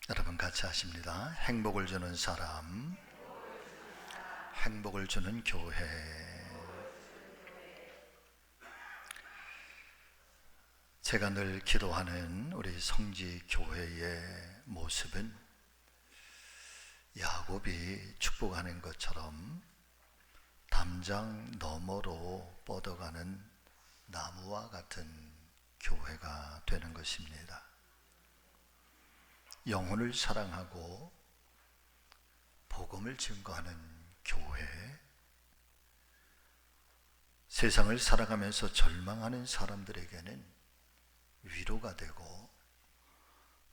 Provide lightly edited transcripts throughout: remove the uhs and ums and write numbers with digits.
여러분 같이 하십니다. 행복을 주는 사람, 행복을 주는 교회. 제가 늘 기도하는 우리 성지 교회의 모습은 야곱이 축복하는 것처럼 담장 너머로 뻗어가는 나무와 같은 교회가 되는 것입니다. 영혼을 사랑하고 복음을 증거하는 교회, 세상을 살아가면서 절망하는 사람들에게는 위로가 되고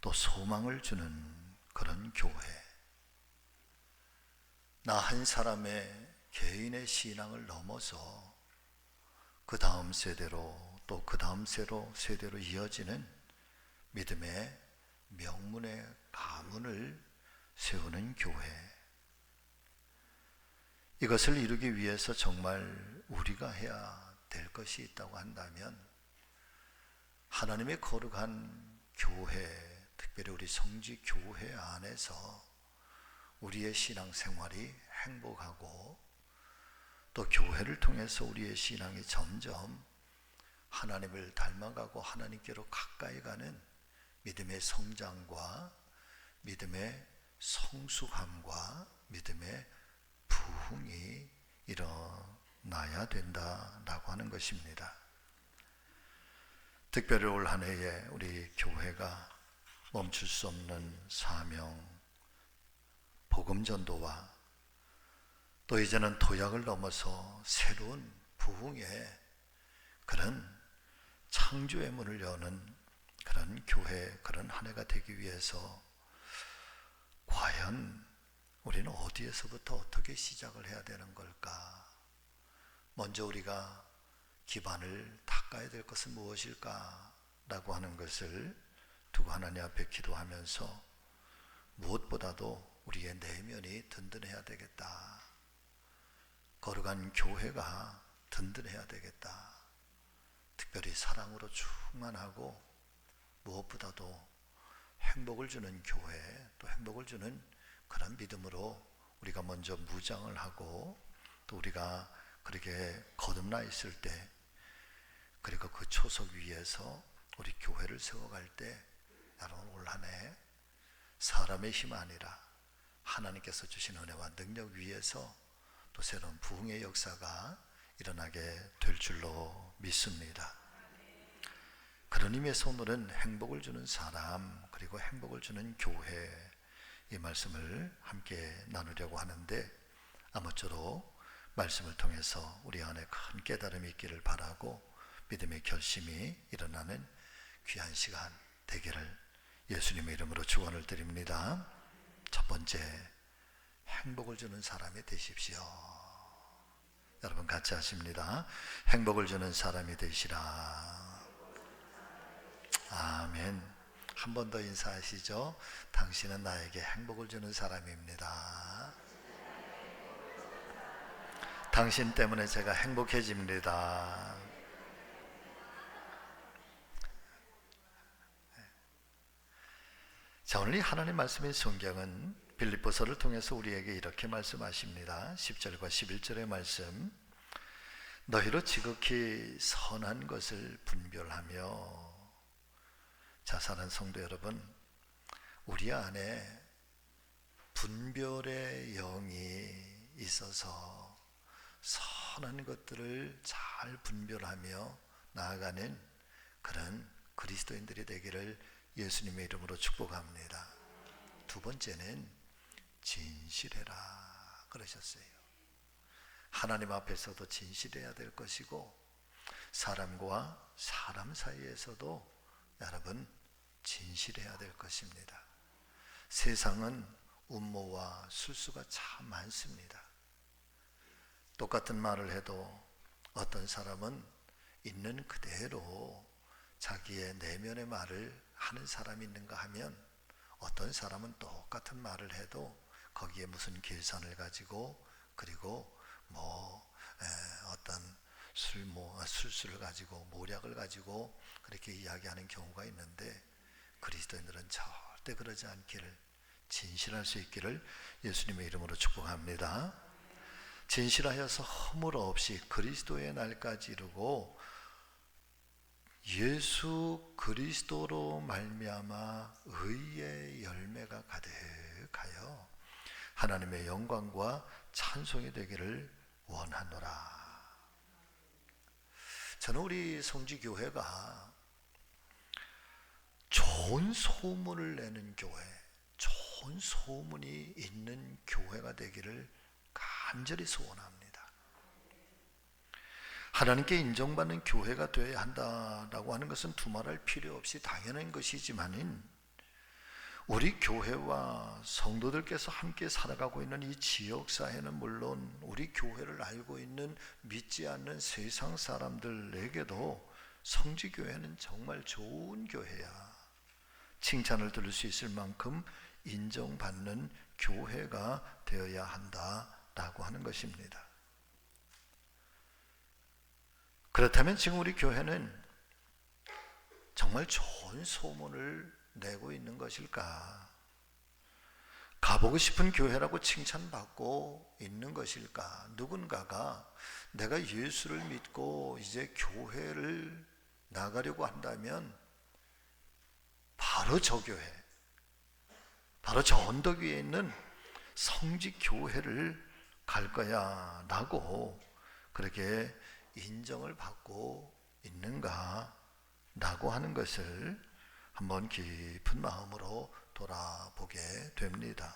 또 소망을 주는 그런 교회. 나 한 사람의 개인의 신앙을 넘어서 그 다음 세대로 또 그 다음 세대로 이어지는 믿음의 명문의 가문을 세우는 교회. 이것을 이루기 위해서 정말 우리가 해야 될 것이 있다고 한다면 하나님의 거룩한 교회, 특별히 우리 성지 교회 안에서 우리의 신앙생활이 행복하고 또 교회를 통해서 우리의 신앙이 점점 하나님을 닮아가고 하나님께로 가까이 가는 믿음의 성장과 믿음의 성숙함과 믿음의 부흥이 일어나야 된다라고 하는 것입니다. 특별히 올 한 해에 우리 교회가 멈출 수 없는 사명, 복음 전도와 또 이제는 도약을 넘어서 새로운 부흥의 그런 창조의 문을 여는 그런 교회, 그런 한 해가 되기 위해서 과연 우리는 어디에서부터 어떻게 시작을 해야 되는 걸까? 먼저 우리가 기반을 닦아야 될 것은 무엇일까? 라고 하는 것을 두고 하나님 앞에 기도하면서 무엇보다도 우리의 내면이 든든해야 되겠다. 거룩한 교회가 든든해야 되겠다. 특별히 사랑으로 충만하고 무엇보다도 행복을 주는 교회, 또 행복을 주는 그런 믿음으로 우리가 먼저 무장을 하고 또 우리가 그렇게 거듭나 있을 때, 그리고 그 초석 위에서 우리 교회를 세워갈 때, 여러분 올 한 해 사람의 힘 아니라 하나님께서 주신 은혜와 능력 위에서 또 새로운 부흥의 역사가 일어나게 될 줄로 믿습니다. 그런 의미에서 오늘은 행복을 주는 사람, 그리고 행복을 주는 교회, 이 말씀을 함께 나누려고 하는데, 아무쪼록 말씀을 통해서 우리 안에 큰 깨달음이 있기를 바라고 믿음의 결심이 일어나는 귀한 시간 되기를 예수님의 이름으로 축원을 드립니다. 첫 번째, 행복을 주는 사람이 되십시오. 여러분 같이 하십니다. 행복을 주는 사람이 되시라. 아멘. 한 번 더 인사하시죠. 당신은 나에게 행복을 주는 사람입니다. 당신 때문에 제가 행복해집니다. 자, 오늘 이 하나님 말씀의 성경은 빌립보서를 통해서 우리에게 이렇게 말씀하십니다. 10절과 11절의 말씀. 너희로 지극히 선한 것을 분별하며. 자, 사랑하는 성도 여러분, 우리 안에 분별의 영이 있어서 선한 것들을 잘 분별하며 나아가는 그런 그리스도인들이 되기를 예수님의 이름으로 축복합니다. 두 번째는 진실해라 그러셨어요. 하나님 앞에서도 진실해야 될 것이고 사람과 사람 사이에서도 여러분 진실해야 될 것입니다. 세상은 음모와 술수가 참 많습니다. 똑같은 말을 해도 어떤 사람은 있는 그대로 자기의 내면의 말을 하는 사람이 있는가 하면 어떤 사람은 똑같은 말을 해도 거기에 무슨 계산을 가지고 그리고 어떤 술수를 가지고 모략을 가지고 그렇게 이야기하는 경우가 있는데, 그리스도인들은 절대 그러지 않기를, 진실할 수 있기를 예수님의 이름으로 축복합니다. 진실하여서 허물 없이 그리스도의 날까지 이루고 예수 그리스도로 말미암아 의의 열매가 가득하여 하나님의 영광과 찬송이 되기를 원하노라. 저는 우리 성지교회가 좋은 소문을 내는 교회, 좋은 소문이 있는 교회가 되기를 간절히 소원합니다. 하나님께 인정받는 교회가 되어야 한다라고 하는 것은 두말할 필요 없이 당연한 것이지만은 우리 교회와 성도들께서 함께 살아가고 있는 이 지역사회는 물론 우리 교회를 알고 있는 믿지 않는 세상 사람들에게도 성지교회는 정말 좋은 교회야, 칭찬을 들을 수 있을 만큼 인정받는 교회가 되어야 한다라고 하는 것입니다. 그렇다면 지금 우리 교회는 정말 좋은 소문을 내고 있는 것일까? 가보고 싶은 교회라고 칭찬받고 있는 것일까? 누군가가 내가 예수를 믿고 이제 교회를 나가려고 한다면 바로 저 교회, 바로 저 언덕 위에 있는 성지교회를 갈 거야 라고 그렇게 인정을 받고 있는가 라고 하는 것을 한번 깊은 마음으로 돌아보게 됩니다.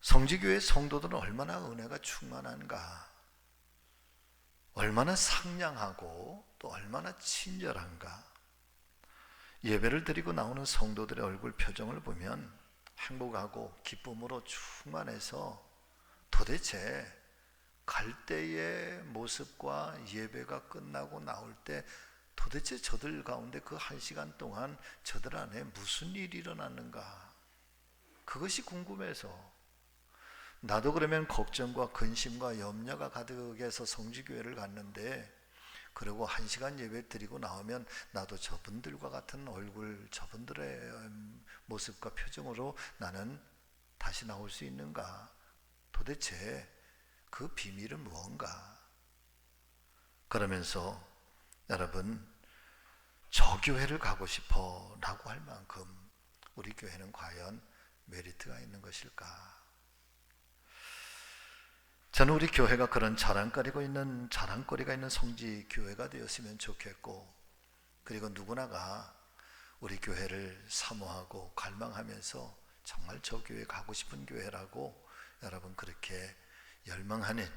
성지교회 성도들은 얼마나 은혜가 충만한가, 얼마나 상냥하고 또 얼마나 친절한가. 예배를 드리고 나오는 성도들의 얼굴 표정을 보면 행복하고 기쁨으로 충만해서 도대체 갈 때의 모습과 예배가 끝나고 나올 때 도대체 저들 가운데 그 1시간 동안 저들 안에 무슨 일이 일어났는가, 그것이 궁금해서 나도 그러면 걱정과 근심과 염려가 가득해서 성지교회를 갔는데, 그리고 1시간 예배 드리고 나오면 나도 저분들과 같은 얼굴, 저분들의 모습과 표정으로 나는 다시 나올 수 있는가? 도대체 그 비밀은 무언가? 그러면서 여러분, 저 교회를 가고 싶어 라고 할 만큼 우리 교회는 과연 메리트가 있는 것일까? 저는 우리 교회가 그런 자랑거리가 있는 성지 교회가 되었으면 좋겠고, 그리고 누구나가 우리 교회를 사모하고 갈망하면서 정말 저 교회 가고 싶은 교회라고 여러분 그렇게 열망하는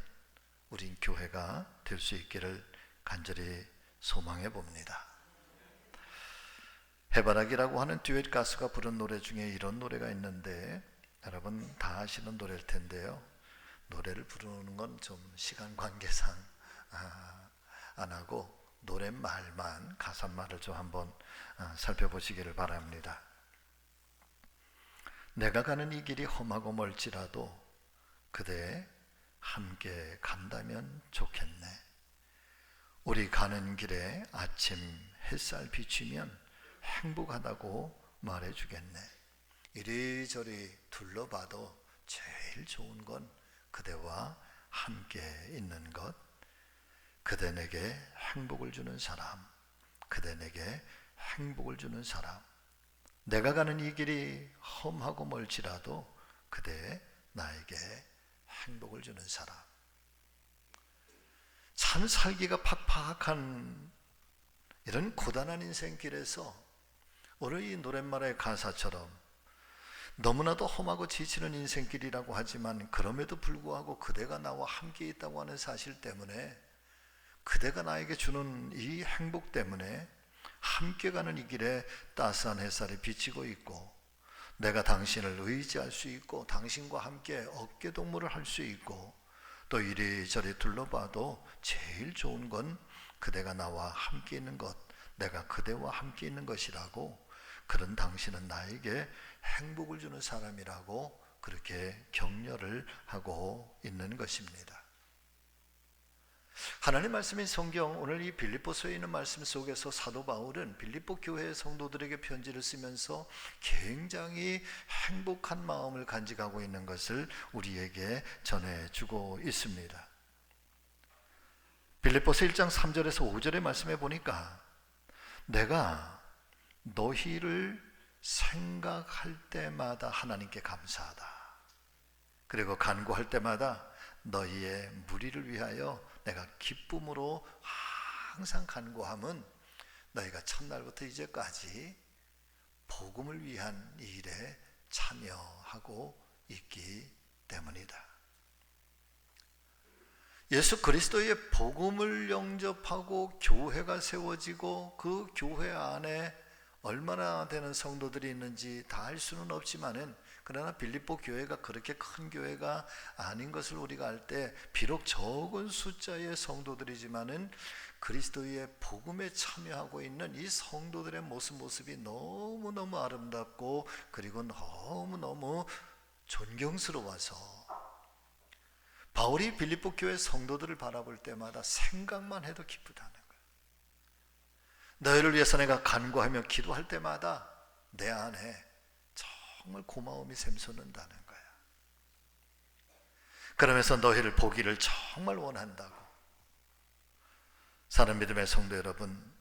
우리 교회가 될 수 있기를 간절히 소망해 봅니다. 해바라기라고 하는 듀엣 가수가 부른 노래 중에 이런 노래가 있는데 여러분 다 아시는 노래일 텐데요. 노래를 부르는 건 좀 시간 관계상 안 하고 노랫말만, 가사말을 좀 한번 살펴보시기를 바랍니다. 내가 가는 이 길이 험하고 멀지라도 그대 함께 간다면 좋겠네. 우리 가는 길에 아침 햇살 비치면 행복하다고 말해주겠네. 이리저리 둘러봐도 제일 좋은 건 그대와 함께 있는 것, 그대 내게 행복을 주는 사람, 그대 내게 행복을 주는 사람. 내가 가는 이 길이 험하고 멀지라도 그대 나에게 행복을 주는 사람. 참 살기가 팍팍한 이런 고단한 인생길에서 오늘 이 노랫말의 가사처럼 너무나도 험하고 지치는 인생길이라고 하지만 그럼에도 불구하고 그대가 나와 함께 있다고 하는 사실 때문에, 그대가 나에게 주는 이 행복 때문에 함께 가는 이 길에 따스한 햇살이 비치고 있고, 내가 당신을 의지할 수 있고 당신과 함께 어깨동무를 할 수 있고, 또 이리저리 둘러봐도 제일 좋은 건 그대가 나와 함께 있는 것, 내가 그대와 함께 있는 것이라고, 그런 당신은 나에게 행복을 주는 사람이라고 그렇게 격려를 하고 있는 것입니다. 하나님 말씀인 성경, 오늘 이 빌립보서에 있는 말씀 속에서 사도 바울은 빌립보 교회의 성도들에게 편지를 쓰면서 굉장히 행복한 마음을 간직하고 있는 것을 우리에게 전해주고 있습니다. 빌립보서 1장 3절에서 5절의 말씀에 보니까 내가 너희를 생각할 때마다 하나님께 감사하다. 그리고 간구할 때마다 너희의 무리를 위하여 내가 기쁨으로 항상 간구함은 너희가 첫날부터 이제까지 복음을 위한 일에 참여하고 있기 때문이다. 예수 그리스도의 복음을 영접하고 교회가 세워지고 그 교회 안에 얼마나 되는 성도들이 있는지 다 알 수는 없지만은, 그러나 빌립보 교회가 그렇게 큰 교회가 아닌 것을 우리가 알 때 비록 적은 숫자의 성도들이지만은 그리스도의 복음에 참여하고 있는 이 성도들의 모습이 너무너무 아름답고 그리고 너무너무 존경스러워서 바울이 빌립보 교회 성도들을 바라볼 때마다 생각만 해도 기쁘다는 거예요. 너희를 위해서 내가 간구하며 기도할 때마다 내 안에 정말 고마움이 샘솟는다는 거야. 그러면서 너희를 보기를 정말 원한다고. 사랑하는 믿음의 성도 여러분,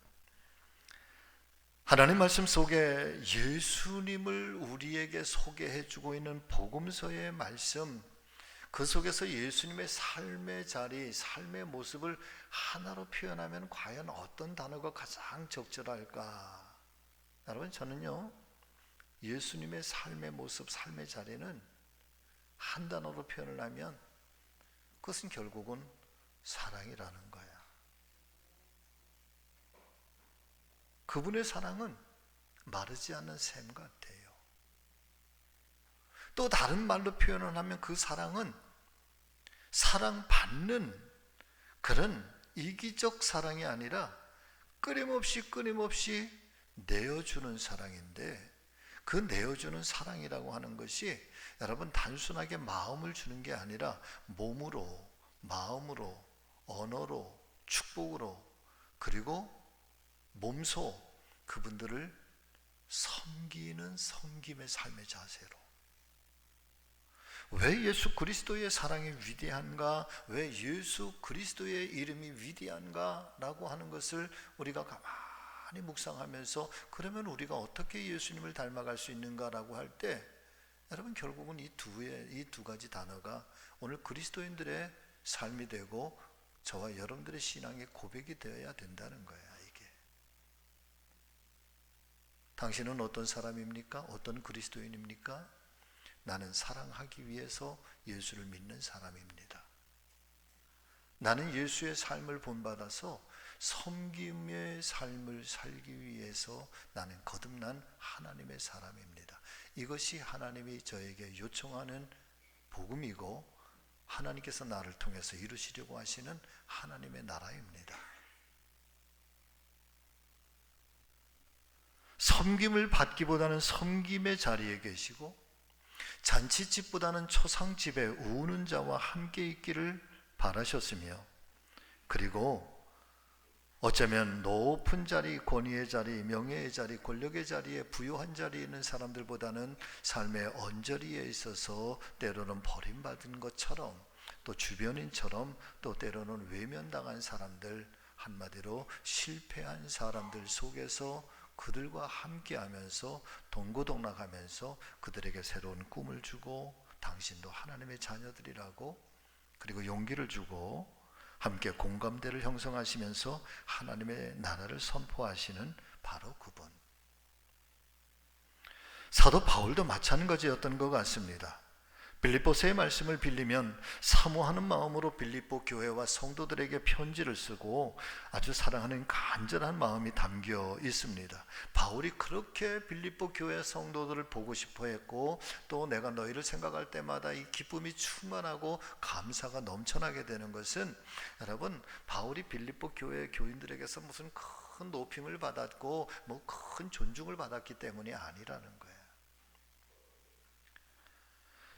하나님 말씀 속에 예수님을 우리에게 소개해 주고 있는 복음서의 말씀, 그 속에서 예수님의 삶의 자리, 삶의 모습을 하나로 표현하면 과연 어떤 단어가 가장 적절할까? 여러분, 저는요, 예수님의 삶의 모습, 삶의 자리는 한 단어로 표현을 하면 그것은 결국은 사랑이라는 거야. 그분의 사랑은 마르지 않는 샘 같아요. 또 다른 말로 표현을 하면 그 사랑은 사랑받는 그런 이기적 사랑이 아니라 끊임없이 내어주는 사랑인데, 그 내어주는 사랑이라고 하는 것이 여러분 단순하게 마음을 주는 게 아니라 몸으로, 마음으로, 언어로, 축복으로, 그리고 몸소 그분들을 섬기는 섬김의 삶의 자세로. 왜 예수 그리스도의 사랑이 위대한가? 왜 예수 그리스도의 이름이 위대한가? 라고 하는 것을 우리가 가만히 묵상하면서, 그러면 우리가 어떻게 예수님을 닮아갈 수 있는가라고 할 때, 여러분 결국은 이 두 가지 단어가 오늘 그리스도인들의 삶이 되고 저와 여러분들의 신앙의 고백이 되어야 된다는 거야. 이게 당신은 어떤 사람입니까? 어떤 그리스도인입니까? 나는 사랑하기 위해서 예수를 믿는 사람입니다. 나는 예수의 삶을 본받아서 섬김의 삶을 살기 위해서 나는 거듭난 하나님의 사람입니다. 이것이 하나님이 저에게 요청하는 복음이고 하나님께서 나를 통해서 이루시려고 하시는 하나님의 나라입니다. 섬김을 받기보다는 섬김의 자리에 계시고, 잔치집보다는 초상집에 우는 자와 함께 있기를 바라셨으며, 그리고 어쩌면 높은 자리, 권위의 자리, 명예의 자리, 권력의 자리에, 부유한 자리에 있는 사람들보다는 삶의 언저리에 있어서 때로는 버림받은 것처럼, 또 주변인처럼, 또 때로는 외면당한 사람들, 한마디로 실패한 사람들 속에서 그들과 함께하면서 동고동락하면서 그들에게 새로운 꿈을 주고, 당신도 하나님의 자녀들이라고, 그리고 용기를 주고 함께 공감대를 형성하시면서 하나님의 나라를 선포하시는 바로 그분. 사도 바울도 마찬가지였던 것 같습니다. 빌립보서의 말씀을 빌리면 사모하는 마음으로 빌립보 교회와 성도들에게 편지를 쓰고 아주 사랑하는 간절한 마음이 담겨 있습니다. 바울이 그렇게 빌립보 교회 성도들을 보고 싶어 했고, 또 내가 너희를 생각할 때마다 이 기쁨이 충만하고 감사가 넘쳐나게 되는 것은, 여러분 바울이 빌립보 교회 교인들에게서 무슨 큰 높임을 받았고 뭐 큰 존중을 받았기 때문이 아니라는 거예요.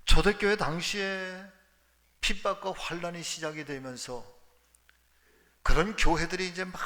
초대교회 당시에 핍박과 환란이 시작이 되면서 그런 교회들이 이제 막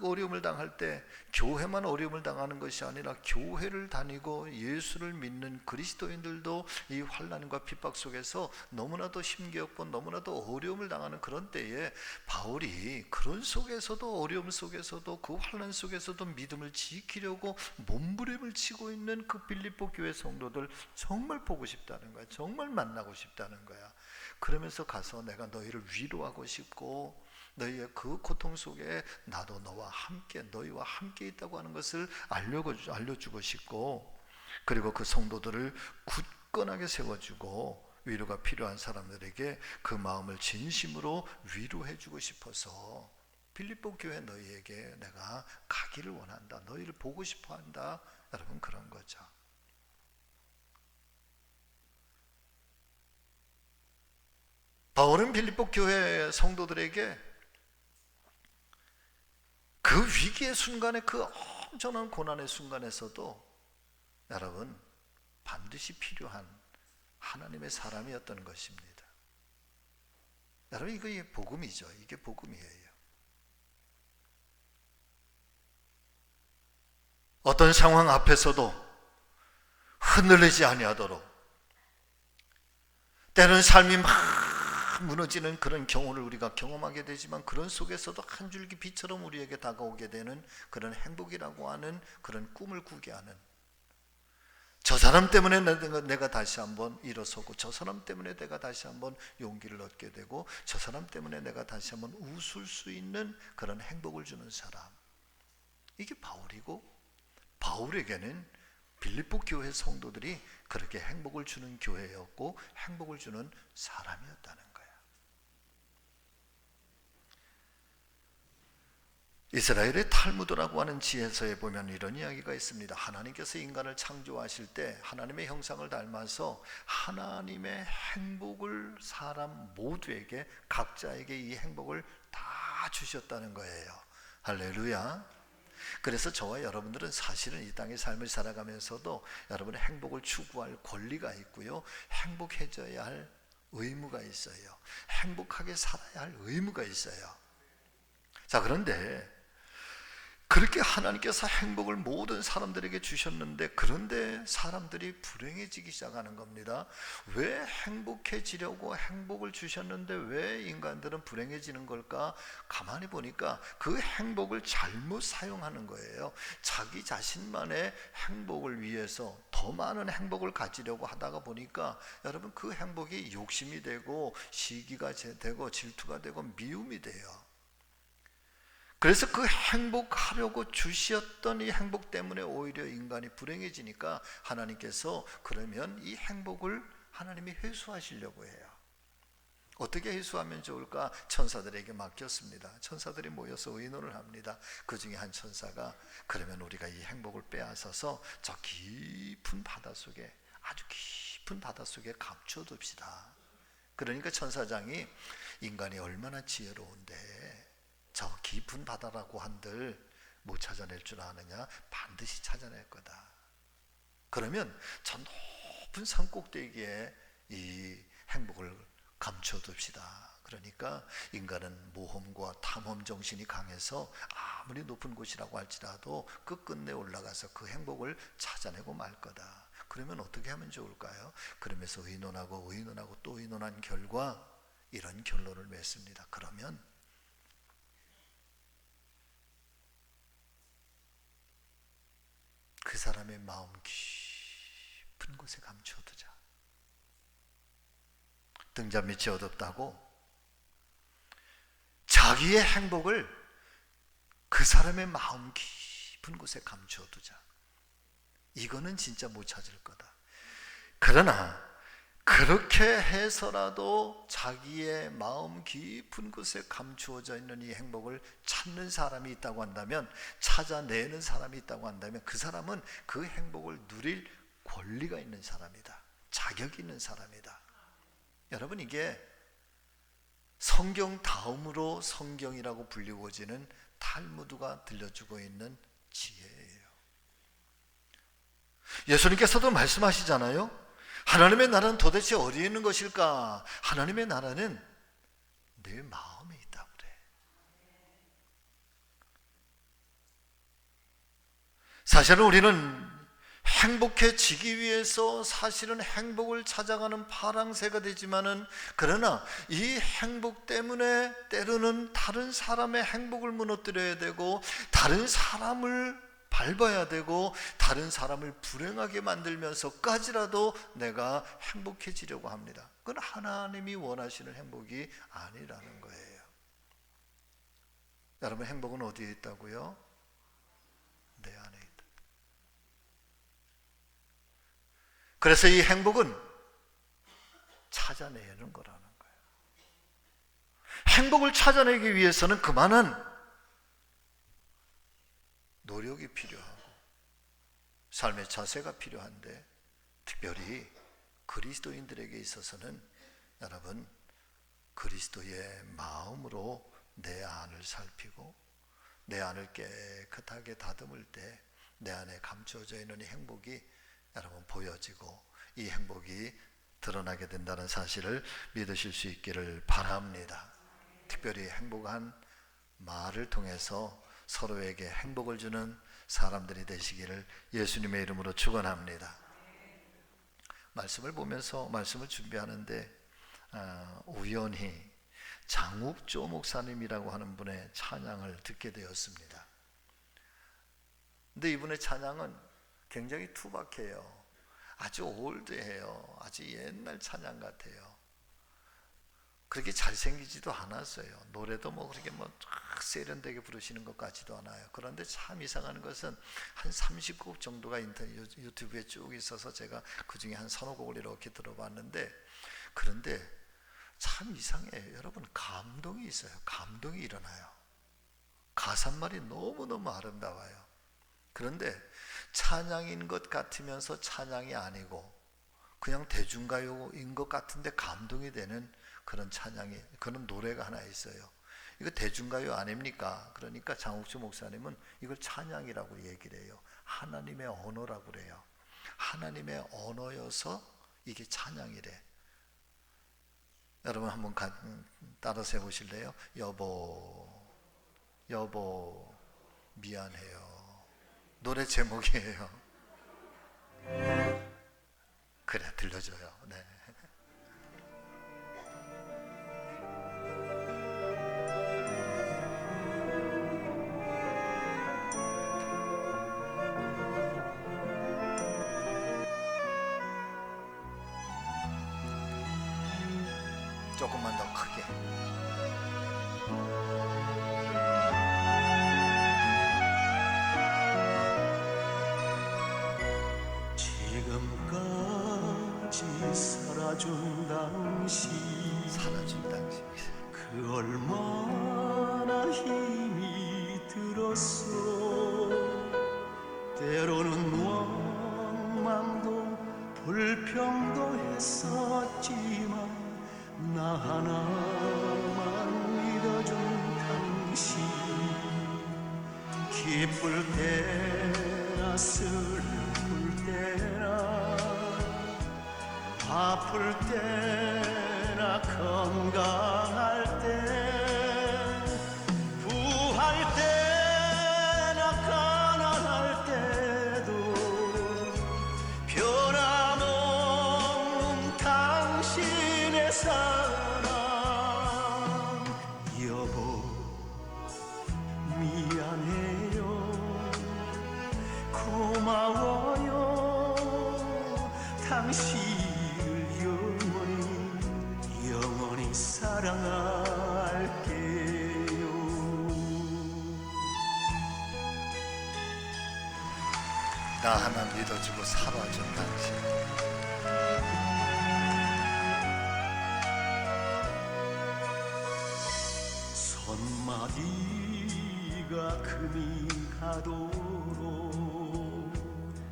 어려움을 당할 때 교회만 어려움을 당하는 것이 아니라 교회를 다니고 예수를 믿는 그리스도인들도 이 환난과 핍박 속에서 너무나도 힘겹고 너무나도 어려움을 당하는 그런 때에 바울이 그런 속에서도, 어려움 속에서도, 그 환난 속에서도 믿음을 지키려고 몸부림을 치고 있는 그 빌립보 교회 성도들 정말 보고 싶다는 거야. 정말 만나고 싶다는 거야. 그러면서 가서 내가 너희를 위로하고 싶고 너희의 그 고통 속에 나도 너와 함께, 너희와 함께 있다고 하는 것을 알려주고 싶고, 그리고 그 성도들을 굳건하게 세워주고 위로가 필요한 사람들에게 그 마음을 진심으로 위로해주고 싶어서 빌립보 교회 너희에게 내가 가기를 원한다, 너희를 보고 싶어한다. 여러분, 그런 거죠. 바울은 빌립보 교회 성도들에게 그 위기의 순간에, 그 엄청난 고난의 순간에서도 여러분 반드시 필요한 하나님의 사람이었던 것입니다. 여러분, 이게 복음이죠. 이게 복음이에요. 어떤 상황 앞에서도 흔들리지 아니하도록, 때로는 삶이 막 무너지는 그런 경우를 우리가 경험하게 되지만 그런 속에서도 한 줄기 빛처럼 우리에게 다가오게 되는 그런 행복이라고 하는 그런 꿈을 꾸게 하는, 저 사람 때문에 내가 다시 한번 일어서고, 저 사람 때문에 내가 다시 한번 용기를 얻게 되고, 저 사람 때문에 내가 다시 한번 웃을 수 있는 그런 행복을 주는 사람, 이게 바울이고, 바울에게는 빌립보 교회 성도들이 그렇게 행복을 주는 교회였고 행복을 주는 사람이었다는 거예요. 이스라엘의 탈무드라고 하는 지혜서에 보면 이런 이야기가 있습니다. 하나님께서 인간을 창조하실 때 하나님의 형상을 닮아서 하나님의 행복을 사람 모두에게, 각자에게 이 행복을 다 주셨다는 거예요. 할렐루야. 그래서 저와 여러분들은 사실은 이 땅의 삶을 살아가면서도 여러분의 행복을 추구할 권리가 있고요, 행복해져야 할 의무가 있어요. 행복하게 살아야 할 의무가 있어요. 자, 그런데 그렇게 하나님께서 행복을 모든 사람들에게 주셨는데, 그런데 사람들이 불행해지기 시작하는 겁니다. 왜 행복해지려고 행복을 주셨는데 왜 인간들은 불행해지는 걸까? 가만히 보니까 그 행복을 잘못 사용하는 거예요. 자기 자신만의 행복을 위해서 더 많은 행복을 가지려고 하다가 보니까 여러분, 그 행복이 욕심이 되고 시기가 되고 질투가 되고 미움이 돼요. 그래서 그 행복하려고 주셨던 이 행복 때문에 오히려 인간이 불행해지니까 하나님께서 그러면 이 행복을 하나님이 회수하시려고 해요. 어떻게 회수하면 좋을까? 천사들에게 맡겼습니다. 천사들이 모여서 의논을 합니다. 그 중에 한 천사가, 그러면 우리가 이 행복을 빼앗아서 저 깊은 바닷속에, 아주 깊은 바닷속에 감춰둡시다. 그러니까 천사장이, 인간이 얼마나 지혜로운데 저 깊은 바다라고 한들 못 찾아낼 줄 아느냐? 반드시 찾아낼 거다. 그러면 저 높은 산 꼭대기에 이 행복을 감춰둡시다. 그러니까 인간은 모험과 탐험 정신이 강해서 아무리 높은 곳이라고 할지라도 끝끝내 올라가서 그 행복을 찾아내고 말 거다. 그러면 어떻게 하면 좋을까요? 그러면서 의논하고 또 의논한 결과 이런 결론을 맺습니다. 그러면 그 사람의 마음 깊은 곳에 감춰두자. 등잔 밑이 어둡다고 자기의 행복을 그 사람의 마음 깊은 곳에 감춰두자. 이거는 진짜 못 찾을 거다. 그러나 그렇게 해서라도 자기의 마음 깊은 곳에 감추어져 있는 이 행복을 찾는 사람이 있다고 한다면, 찾아내는 사람이 있다고 한다면, 그 사람은 그 행복을 누릴 권리가 있는 사람이다. 자격이 있는 사람이다. 여러분, 이게 성경 다음으로 성경이라고 불리워지는 탈무드가 들려주고 있는 지혜예요. 예수님께서도 말씀하시잖아요. 하나님의 나라는 도대체 어디에 있는 것일까? 하나님의 나라는 내 마음에 있다고 그래. 사실은 우리는 행복해지기 위해서 사실은 행복을 찾아가는 파랑새가 되지만은, 그러나 이 행복 때문에 때로는 다른 사람의 행복을 무너뜨려야 되고, 다른 사람을 밟아야 되고, 다른 사람을 불행하게 만들면서까지라도 내가 행복해지려고 합니다. 그건 하나님이 원하시는 행복이 아니라는 거예요. 여러분, 행복은 어디에 있다고요? 내 안에 있다. 그래서 이 행복은 찾아내는 거라는 거예요. 행복을 찾아내기 위해서는 그만한 노력이 필요하고 삶의 자세가 필요한데, 특별히 그리스도인들에게 있어서는 여러분, 그리스도의 마음으로 내 안을 살피고 내 안을 깨끗하게 다듬을 때 내 안에 감추어져 있는 이 행복이 여러분 보여지고 이 행복이 드러나게 된다는 사실을 믿으실 수 있기를 바랍니다. 특별히 행복한 말을 통해서 서로에게 행복을 주는 사람들이 되시기를 예수님의 이름으로 축원합니다. 말씀을 보면서 말씀을 준비하는데 우연히 장욱조 목사님이라고 하는 분의 찬양을 듣게 되었습니다. 근데 이분의 찬양은 굉장히 투박해요. 아주 올드해요. 아주 옛날 찬양 같아요. 그렇게 잘생기지도 않았어요. 노래도 그렇게 세련되게 부르시는 것 같지도 않아요. 그런데 참 이상한 것은 한 30곡 정도가 유튜브에 쭉 있어서 제가 그 중에 한 서너 곡을 이렇게 들어봤는데, 그런데 참 이상해요. 여러분, 감동이 있어요. 감동이 일어나요. 가사말이 너무너무 아름다워요. 그런데 찬양인 것 같으면서 찬양이 아니고 그냥 대중가요인 것 같은데 감동이 되는 그런 찬양이, 그런 노래가 하나 있어요. 이거 대중가요 아닙니까? 그러니까 장욱주 목사님은 이걸 찬양이라고 얘기를 해요. 하나님의 언어라고 그래요. 하나님의 언어여서 이게 찬양이래. 여러분 한번 따라서 해보실래요? 여보 미안해요. 노래 제목이에요. 그래, 들려줘요. 네. 조금만 더 크게. 살아준 당신 그 얼마나 힘이 들었어. 때로는 원망도 불평도 했었지만 나 하나만 믿어준 당신, 기쁠 때나 슬플 때나 아플 때나 건강할 때, 부할 때나 가난할 때도 변함없는 당신의 사랑. 여보 미안해요. 고마워요. 당신 사랑할게요. 나 하나 믿어주고 살아준 당신. 손마디가 금이 가도록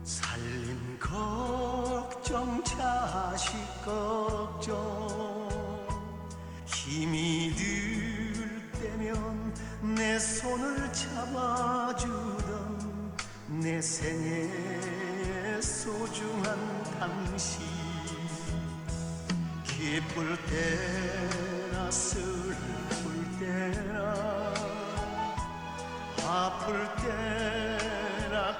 살림 걱정 자식 걱정, 힘이 들 때면 내 손을 잡아주던 내 생애 소중한 당신, 기쁠 때나 슬플 때나 아플 때나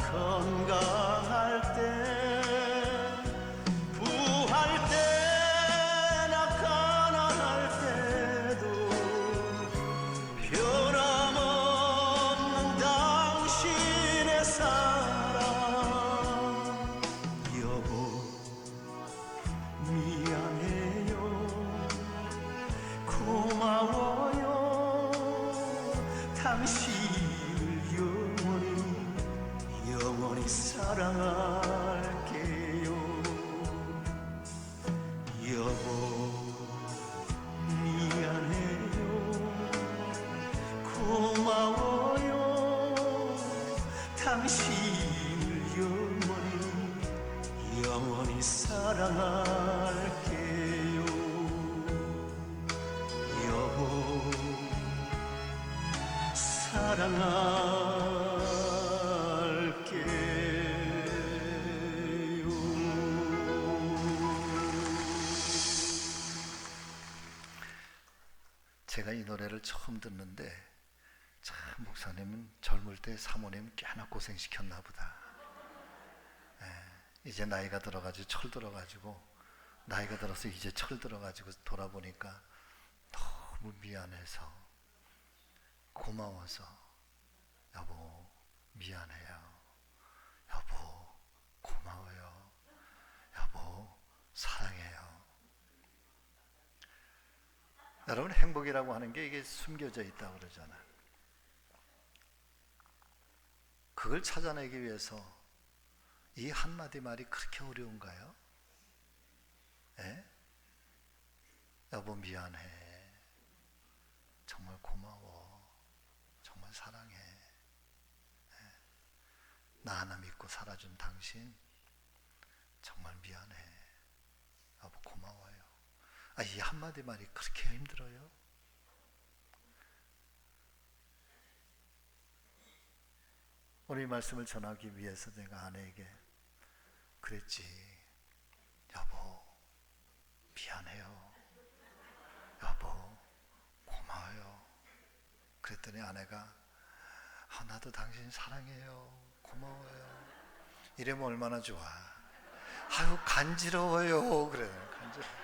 당신을 영원히 사랑할게요. 여보, 사랑할게요. 제가 이 노래를 처음 듣는데 참 목사님은 젊을 때 사모님 꽤나 고생시켰나 보다. 이제 나이가 들어가지고 철 들어가지고 나이가 들어서 이제 철 들어가지고 돌아보니까 너무 미안해서 고마워서 여보 미안해요. 여보 고마워요. 여보 사랑해요. 여러분 행복이라고 하는 게 이게 숨겨져 있다고 그러잖아. 그걸 찾아내기 위해서 이 한마디 말이 그렇게 어려운가요? 에? 여보 미안해. 정말 고마워. 정말 사랑해. 나 하나 믿고 살아준 당신 정말 미안해. 여보 고마워요. 이 한마디 말이 그렇게 힘들어요? 오늘 이 말씀을 전하기 위해서 내가 아내에게 그랬지. 여보 미안해요. 여보 고마워요. 그랬더니 아내가 나도 당신 사랑해요. 고마워요. 이러면 얼마나 좋아. 아유 간지러워요. 그래 간지러워.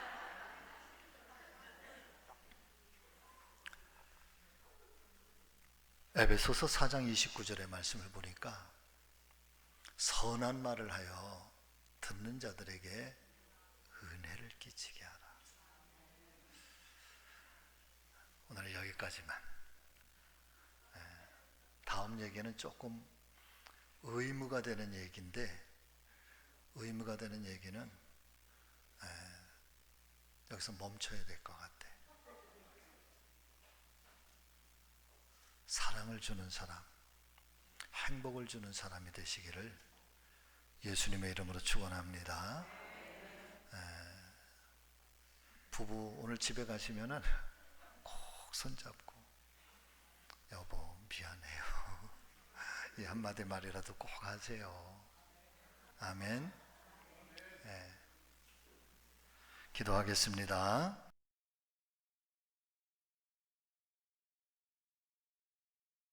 에베소서 4장 29절의 말씀을 보니까 선한 말을 하여 듣는 자들에게 은혜를 끼치게 하라. 오늘은 여기까지만. 다음 얘기는 조금 의무가 되는 얘기인데, 의무가 되는 얘기는 여기서 멈춰야 될 것 같아. 사랑을 주는 사람, 행복을 주는 사람이 되시기를 예수님의 이름으로 축원합니다. 부부 오늘 집에 가시면은 꼭 손잡고 여보 미안해요. 이 한마디 말이라도 꼭 하세요. 아멘. 기도하겠습니다.